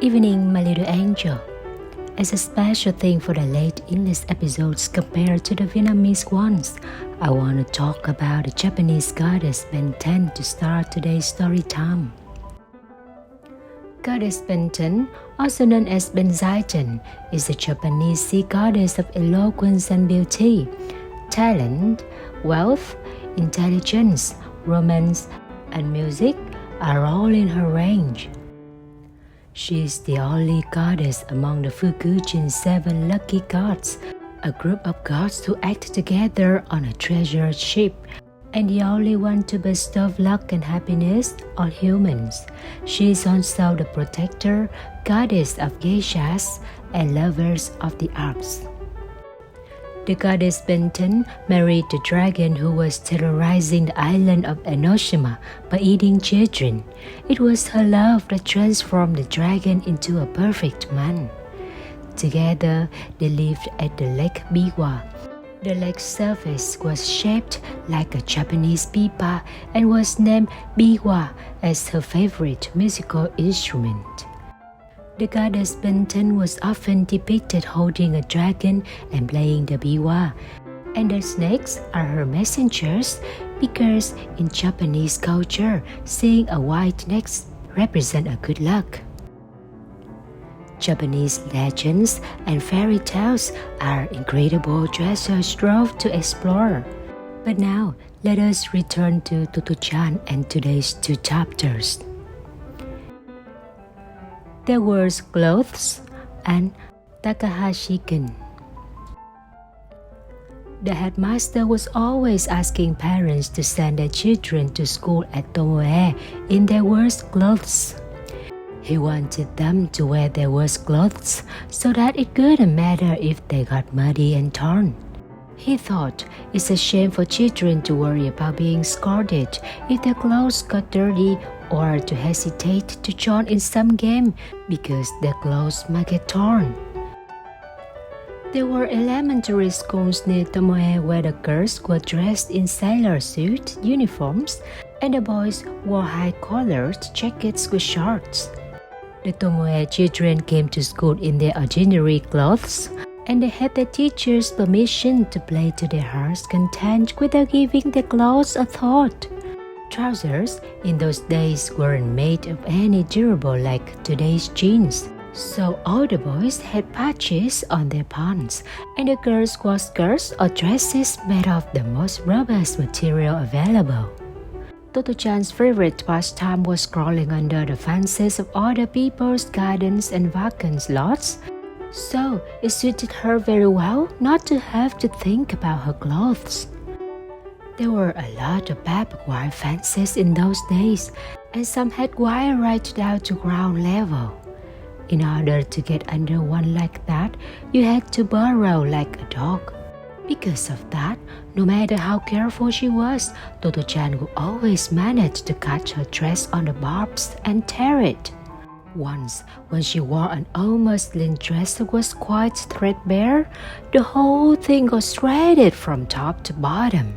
Evening, my little angel. As a special thing for the late English episodes compared to the Vietnamese ones, I want to talk about the Japanese goddess Benten to start today's story time. Goddess Benten, also known as Benzaiten, is a Japanese sea goddess of eloquence and beauty, talent, wealth, intelligence, romance, and music are all in her range. She is the only goddess among the Fukujin 7 lucky gods, a group of gods who act together on a treasure ship, and the only one to bestow luck and happiness on humans. She is also the protector, goddess of geishas, and lovers of the arts. The goddess Benten married the dragon who was terrorizing the island of Enoshima by eating children. It was her love that transformed the dragon into a perfect man. Together, they lived at the lake Biwa. The lake's surface was shaped like a Japanese pipa and was named Biwa as her favorite musical instrument. The goddess Benten was often depicted holding a dragon and playing the biwa, and the snakes are her messengers because in Japanese culture, seeing a white snake represents a good luck. Japanese legends and fairy tales are incredible treasure trove to explore. But now, let us return to Tottochan and today's two chapters. There was clothes and Takahashi. The headmaster was always asking parents to send their children to school at Tomoe in their worst clothes. He wanted them to wear their worst clothes so that it couldn't matter if they got muddy and torn. He thought it's a shame for children to worry about being scolded if their clothes got dirty or to hesitate to join in some game because their clothes might get torn. There were elementary schools near Tomoe where the girls were dressed in sailor suit uniforms and the boys wore high-collared jackets with shorts. The Tomoe children came to school in their ordinary clothes, and they had their teachers' permission to play to their heart's content without giving their clothes a thought. Trousers in those days weren't made of any durable like today's jeans, so all the boys had patches on their pants, and the girls wore skirts or dresses made of the most robust material available. Tottochan's favorite pastime was crawling under the fences of other people's gardens and vacant lots, so it suited her very well not to have to think about her clothes. There were a lot of barbed wire fences in those days, and some had wire right down to ground level. In order to get under one like that, you had to burrow like a dog. Because of that, no matter how careful she was, Tottochan would always manage to catch her dress on the barbs and tear it. Once, when she wore an old muslin dress that was quite threadbare, the whole thing got shredded from top to bottom.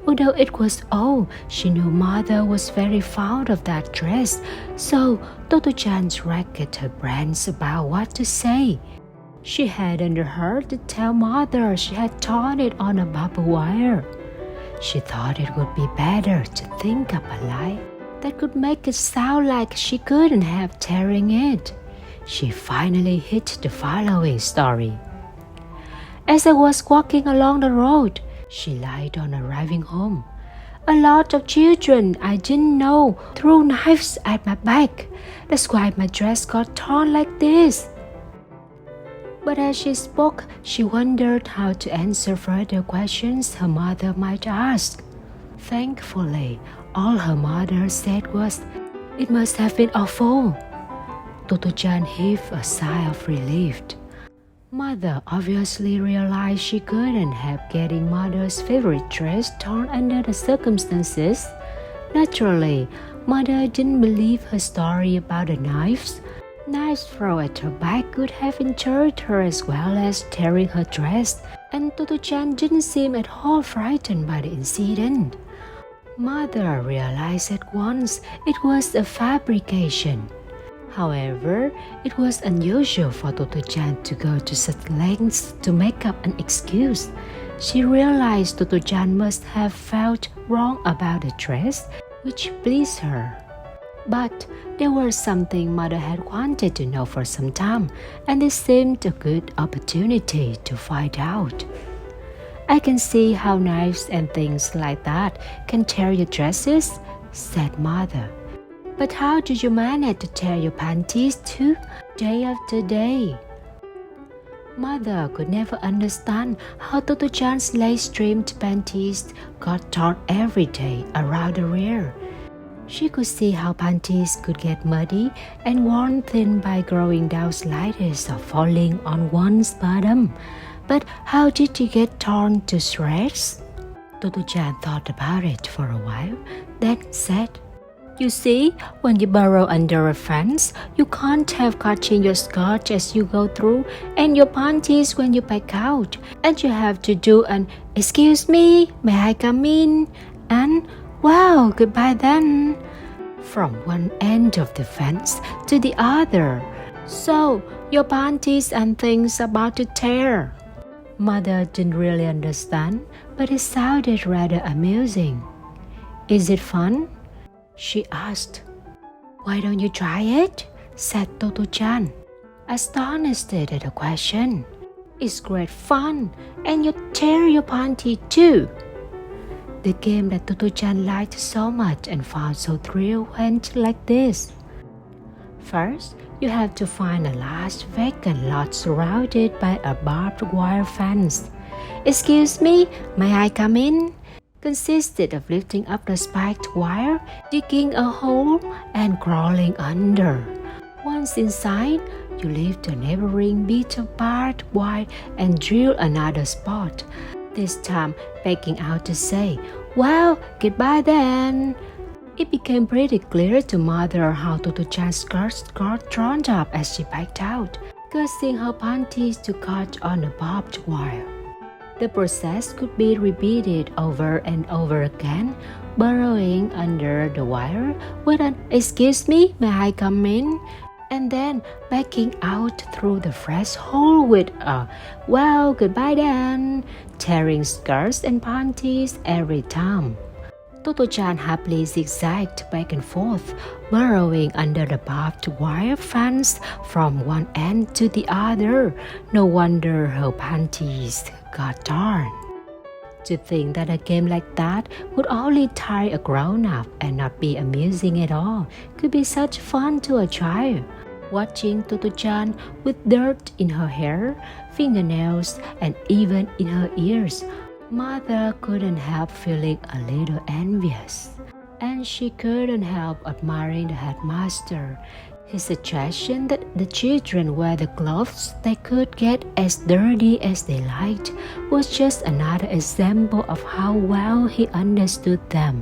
Although it was old, she knew Mother was very fond of that dress, so Tottochan racked her brains about what to say. She had under her to tell Mother she had torn it on a barbed wire. She thought it would be better to think up a lie that could make it sound like she couldn't have tearing it. She finally hit the following story. As I was walking along the road, she lied on arriving home. A lot of children I didn't know threw knives at my back. That's why my dress got torn like this. But as she spoke, she wondered how to answer further questions her mother might ask. Thankfully, all her mother said was, "It must have been awful." Tottochan heaved a sigh of relief. Mother obviously realized she couldn't help getting Mother's favorite dress torn under the circumstances. Naturally, Mother didn't believe her story about the knives. Knives thrown at her back could have injured her as well as tearing her dress, and Tottochan didn't seem at all frightened by the incident. Mother realized at once it was a fabrication. However, it was unusual for Totto-chan to go to such lengths to make up an excuse. She realized Totto-chan must have felt wrong about the dress, which pleased her. But there was something Mother had wanted to know for some time, and this seemed a good opportunity to find out. "I can see how knives and things like that can tear your dresses," said Mother. "But how do you manage to tear your panties too, day after day?" Mother could never understand how Totto-chan's lace-trimmed panties got torn every day around the rear. She could see how panties could get muddy and worn thin by growing down slightest or falling on one's bottom. But how did they get torn to shreds? Totto-chan thought about it for a while, then said, "You see, when you burrow under a fence, you can't have catching your skirt as you go through and your panties when you back out. And you have to do an 'Excuse me, may I come in?' and 'Wow, goodbye then,' from one end of the fence to the other. So your panties and things about to tear." Mother didn't really understand, but it sounded rather amusing. "Is it fun?" she asked. "Why don't you try it?" said Totto-chan, astonished at the question. "It's great fun, and you tear your panty too." The game that Totto-chan liked so much and found so thrilling went like this. First, you have to find a large vacant lot surrounded by a barbed wire fence. "Excuse me, may I come in?" consisted of lifting up the spiked wire, digging a hole, and crawling under. Once inside, you lift a neighboring bit of barbed wire and drill another spot, this time backing out to say, "Well, goodbye then." It became pretty clear to Mother how Totto-chan's skirts got drawn up as she backed out, causing her panties to catch on the barbed wire. The process could be repeated over and over again, burrowing under the wire with an "Excuse me, may I come in?" and then backing out through the fresh hole with a "Well, goodbye then," tearing skirts and panties every time. Totto-chan happily zigzagged back and forth, burrowing under the barbed wire fence from one end to the other. No wonder her panties got torn. To think that a game like that would only tire a grown-up and not be amusing at all could be such fun to a child. Watching Totto-chan with dirt in her hair, fingernails, and even in her ears, Mother couldn't help feeling a little envious. And she couldn't help admiring the headmaster. His suggestion that the children wear the clothes they could get as dirty as they liked was just another example of how well he understood them.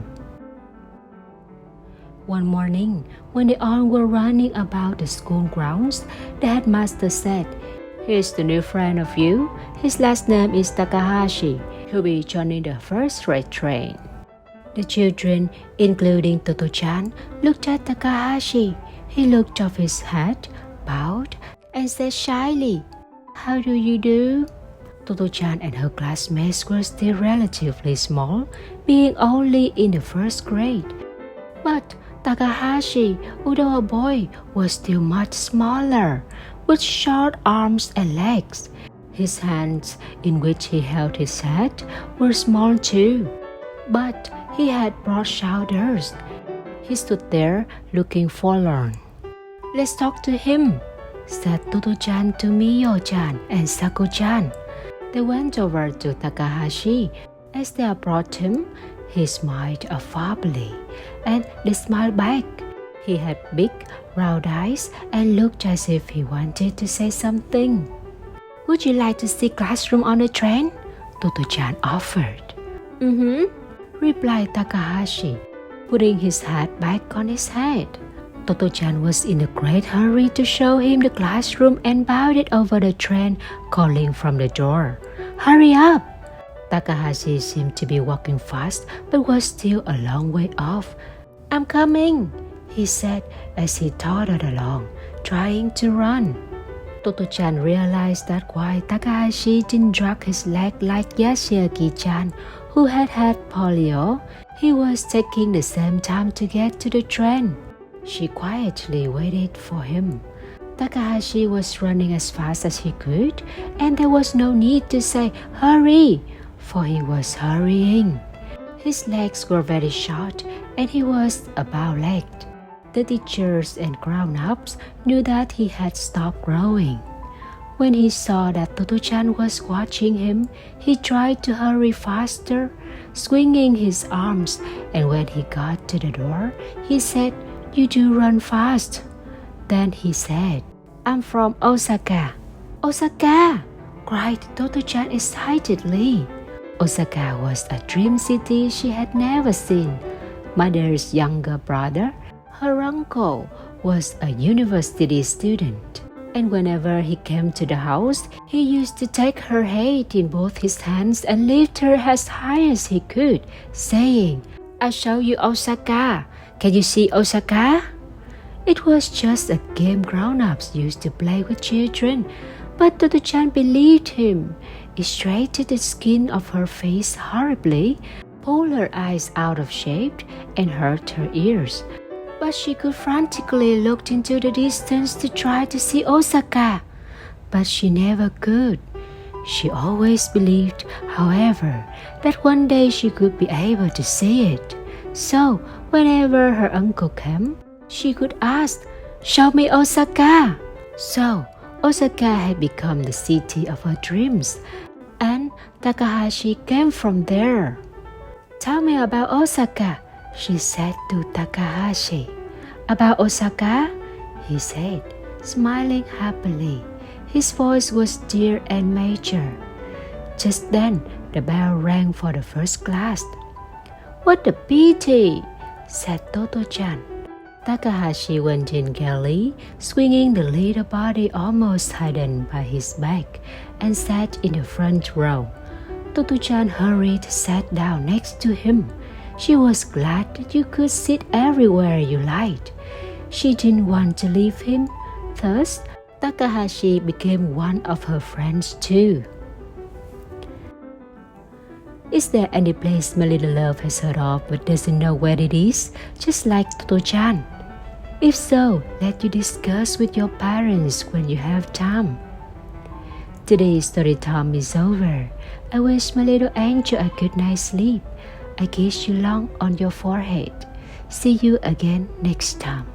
One morning, when they all were running about the school grounds, the headmaster said, "Here's the new friend of you. His last name is Takahashi. He'll be joining the first-rate train." The children, including Totto-chan, looked at Takahashi. He looked off his head, bowed, and said shyly, "How do you do?" Totto-chan and her classmates were still relatively small, being only in the first grade. But Takahashi, although a boy, was still much smaller, with short arms and legs. His hands, in which he held his head, were small too, but he had broad shoulders. He stood there looking forlorn. "Let's talk to him," said Totto-chan to Mio-chan and Sako-chan. They went over to Takahashi. As they approached him, he smiled affably, and they smiled back. He had big, round eyes and looked as if he wanted to say something. "Would you like to see classroom on the train?" Totto-chan offered. "Mm-hmm," replied Takahashi, putting his hat back on his head. Totto-chan was in a great hurry to show him the classroom and bounded over the train, calling from the door, "Hurry up!" Takahashi seemed to be walking fast, but was still a long way off. "I'm coming," he said as he tottered along. trying to run. Totto-chan realized that while Takahashi didn't drag his leg like Yashiaki-chan, who had polio, he was taking the same time to get to the train. She quietly waited for him. Takahashi was running as fast as he could, and there was no need to say, "Hurry!" for he was hurrying. His legs were very short, and he was bow-legged. The teachers and grown-ups knew that he had stopped growing. When he saw that Tottochan was watching him, he tried to hurry faster, swinging his arms, and when he got to the door, he said, "You do run fast." Then he said, "I'm from Osaka." "Osaka!" cried Tottochan excitedly. Osaka was a dream city she had never seen. Mother's younger brother, her uncle, was a university student, and whenever he came to the house, he used to take her head in both his hands and lift her as high as he could, saying, "I'll show you Osaka. Can you see Osaka?" It was just a game grown-ups used to play with children, but Tottochan believed him. It straightened the skin of her face horribly, pulled her eyes out of shape, and hurt her ears. But she could frantically look into the distance to try to see Osaka, but she never could. She always believed, however, that one day she could be able to see it. So, whenever her uncle came, she could ask, "Show me Osaka." So, Osaka had become the city of her dreams, and Takahashi came from there. "Tell me about Osaka," she said to Takahashi. "About Osaka?" he said, smiling happily. His voice was dear and mature. Just then, the bell rang for the first class. "What a pity," said Totto-chan. Takahashi went in gaily, swinging the little body almost hidden by his back, and sat in the front row. Totto-chan hurried sat down next to him. She was glad that you could sit everywhere you liked. She didn't want to leave him. Thus, Takahashi became one of her friends too. Is there any place my little love has heard of but doesn't know where it is, just like Totto-chan? If so, let you discuss with your parents when you have time. Today's story time is over. I wish my little angel a good night's sleep. I kiss you long on your forehead. See you again next time.